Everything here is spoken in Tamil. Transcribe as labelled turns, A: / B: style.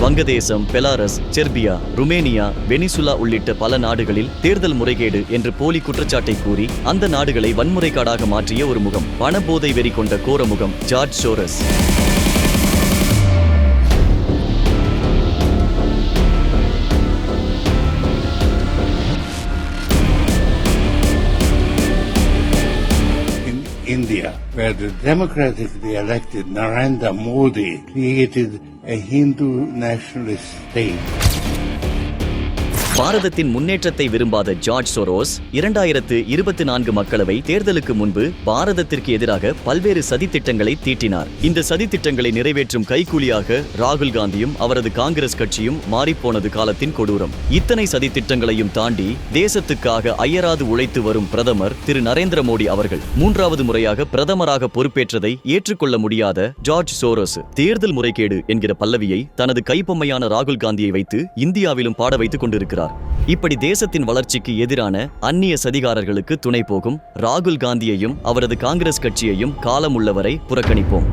A: வங்கதேசம், பெலாரஸ், செர்பியா, ருமேனியா, வெனிசுலா உள்ளிட்ட பல நாடுகளில் தேர்தல் முறைகேடு என்று போலி குற்றச்சாட்டை கூறி அந்த நாடுகளை வன்முறைக்காடாக மாற்றிய ஒரு முகம், பணபோதை வெறி கொண்ட கோர முகம் George Soros.
B: India, where the democratically elected Narendra Modi created a Hindu nationalist state.
A: பாரதத்தின் முன்னேற்றத்தை விரும்பாத ஜார்ஜ் சோரோஸ் 2024 மக்களவை தேர்தலுக்கு முன்பு பாரதத்திற்கு எதிராக பல்வேறு சதித்திட்டங்களை தீட்டினார். இந்த சதித்திட்டங்களை நிறைவேற்றும் கைக்கூலியாக ராகுல் காந்தியும் அவரது காங்கிரஸ் கட்சியும் மாறிப்போனது காலத்தின் கொடூரம். இத்தனை சதித்திட்டங்களையும் தாண்டி தேசத்துக்காக அயராது உழைத்து வரும் பிரதமர் திரு நரேந்திர மோடி அவர்கள் 3வது முறையாக பிரதமராக பொறுப்பேற்றதை ஏற்றுக்கொள்ள முடியாத ஜார்ஜ் சோரோஸ் தேர்தல் முறைகேடு என்கிற பல்லவியை தனது கைப்பொம்மையான ராகுல் காந்தியை வைத்து இந்தியாவிலும் பாட வைத்துக் கொண்டிருக்கிறார். இப்படி தேசத்தின் வளர்ச்சிக்கு எதிரான அந்நிய சதிகாரர்களுக்கு துணை போகும் ராகுல் காந்தியையும் அவரது காங்கிரஸ் கட்சியையும் காலம் உள்ளவரை புறக்கணிப்போம்.